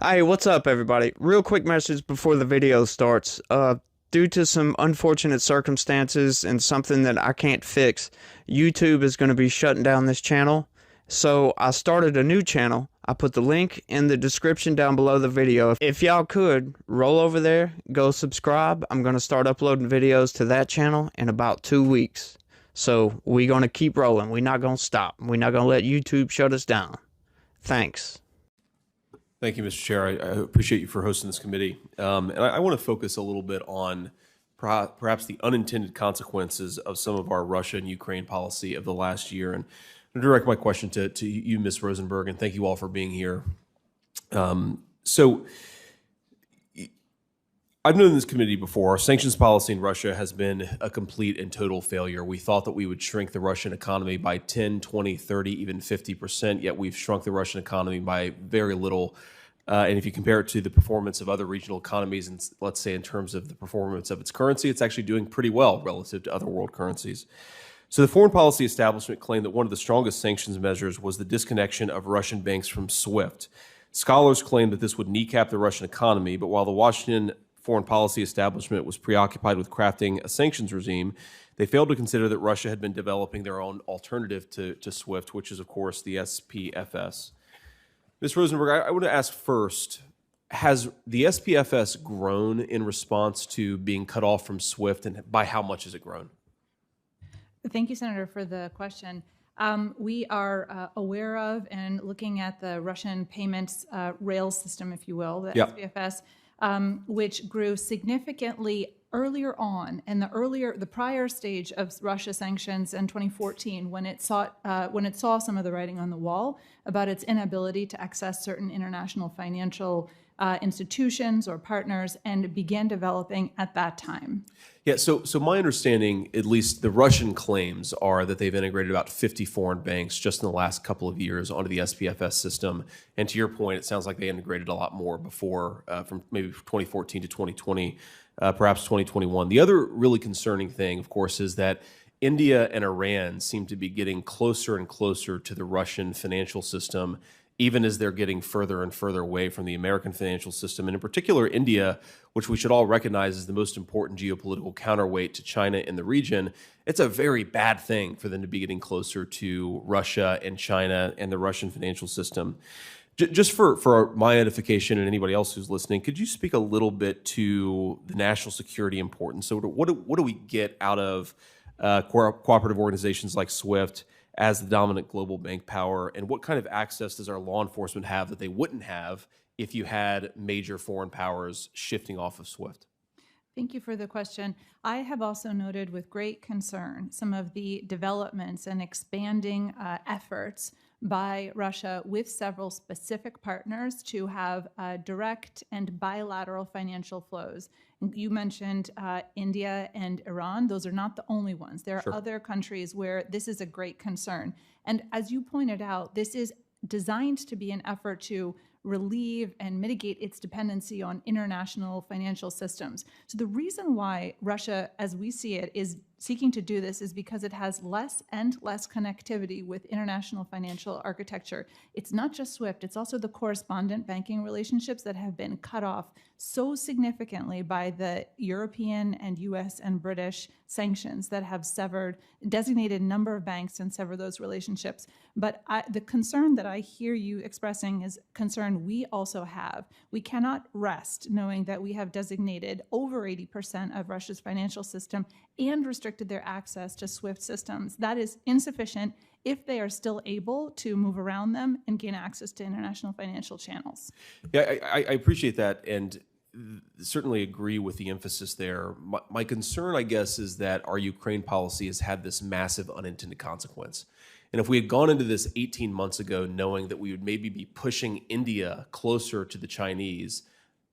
Hey, what's up, everybody? Real quick message before the video starts. Due to some unfortunate circumstances and something that I can't fix, YouTube is going to be shutting down this channel. So I started a new channel. I put the link in the description down below the video. If y'all could, roll over there, go subscribe. I'm going to start uploading videos to that channel in about 2 weeks. So we're going to keep rolling. We're not going to stop. We're not going to let YouTube shut us down. Thanks. Thank you, Mr. Chair. I appreciate you for hosting this committee. And I want to focus a little bit on perhaps the unintended consequences of some of our Russia and Ukraine policy of the last year. And I'm going to direct my question to you, Ms. Rosenberg, and thank you all for being here. So I've known this committee before. Our sanctions policy in Russia has been a complete and total failure. We thought that we would shrink the Russian economy by 10, 20, 30, even 50%, yet we've shrunk the Russian economy by very little. And if you compare it to the performance of other regional economies, and let's say in terms of the performance of its currency, it's actually doing pretty well relative to other world currencies. So the foreign policy establishment claimed that one of the strongest sanctions measures was the disconnection of Russian banks from SWIFT. Scholars claim that this would kneecap the Russian economy, but while the Washington foreign policy establishment was preoccupied with crafting a sanctions regime, they failed to consider that Russia had been developing their own alternative to SWIFT, which is, of course, the SPFS. Ms. Rosenberg, I want to ask first, has the SPFS grown in response to being cut off from SWIFT, and by how much has it grown? Thank you, Senator, for the question. We are aware of and looking at the Russian payments rail system, if you will, the SPFS, which grew significantly earlier on in the prior stage of Russia sanctions in 2014, when it saw some of the writing on the wall about its inability to access certain international financial institutions or partners, and began developing at that time. Yeah, so my understanding, at least the Russian claims, are that they've integrated about 50 foreign banks just in the last couple of years onto the SPFS system. And to your point, it sounds like they integrated a lot more before, from maybe 2014 to 2020, perhaps 2021. The other really concerning thing, of course, is that India and Iran seem to be getting closer and closer to the Russian financial system, even as they're getting further and further away from the American financial system. And in particular, India, which we should all recognize is the most important geopolitical counterweight to China in the region. It's a very bad thing for them to be getting closer to Russia and China and the Russian financial system. Just for my edification and anybody else who's listening, could you speak a little bit to the national security importance? So what do we get out of cooperative organizations like SWIFT as the dominant global bank power, and what kind of access does our law enforcement have that they wouldn't have if you had major foreign powers shifting off of SWIFT? Thank you for the question. I have also noted with great concern some of the developments and expanding efforts by Russia with several specific partners to have direct and bilateral financial flows. You mentioned India and Iran. Those are not the only ones. There are other countries where this is a great concern. And as you pointed out, this is designed to be an effort to relieve and mitigate its dependency on international financial systems. So the reason why Russia, as we see it, is seeking to do this is because it has less and less connectivity with international financial architecture. It's not just SWIFT, it's also the correspondent banking relationships that have been cut off so significantly by the European and US and British sanctions that have severed, designated number of banks and severed those relationships. But the concern that I hear you expressing is concern we also have. We cannot rest knowing that we have designated over 80% of Russia's financial system and restricted their access to SWIFT systems. That is insufficient if they are still able to move around them and gain access to international financial channels. Yeah, I appreciate that, and certainly agree with the emphasis there. My concern, I guess, is that our Ukraine policy has had this massive unintended consequence. And if we had gone into this 18 months ago knowing that we would maybe be pushing India closer to the Chinese,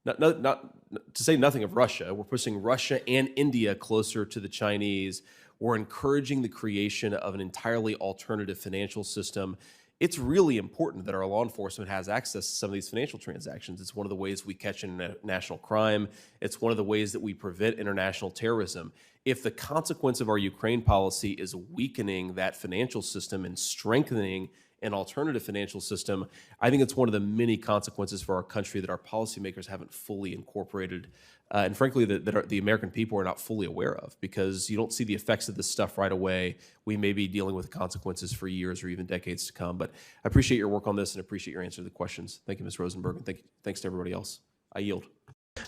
not to say nothing of Russia, we're pushing Russia and India closer to the Chinese, we're encouraging the creation of an entirely alternative financial system. It's really important that our law enforcement has access to some of these financial transactions. It's one of the ways we catch international crime. It's one of the ways that we prevent international terrorism. If the consequence of our Ukraine policy is weakening that financial system and strengthening an alternative financial system, I think it's one of the many consequences for our country that our policymakers haven't fully incorporated, and frankly, that the American people are not fully aware of, because you don't see the effects of this stuff right away. We may be dealing with the consequences for years or even decades to come. But I appreciate your work on this and appreciate your answer to the questions. Thank you, Ms. Rosenberg, and thanks to everybody else. I yield.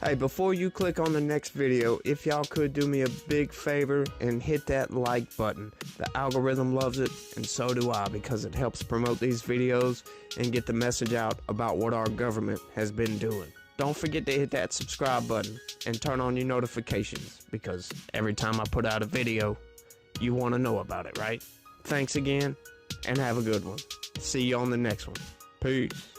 Hey, before you click on the next video, if y'all could do me a big favor and hit that like button. The algorithm loves it, and so do I, because it helps promote these videos and get the message out about what our government has been doing. Don't forget to hit that subscribe button and turn on your notifications, because every time I put out a video, you want to know about it, right? Thanks again, and have a good one. See you on the next one. Peace.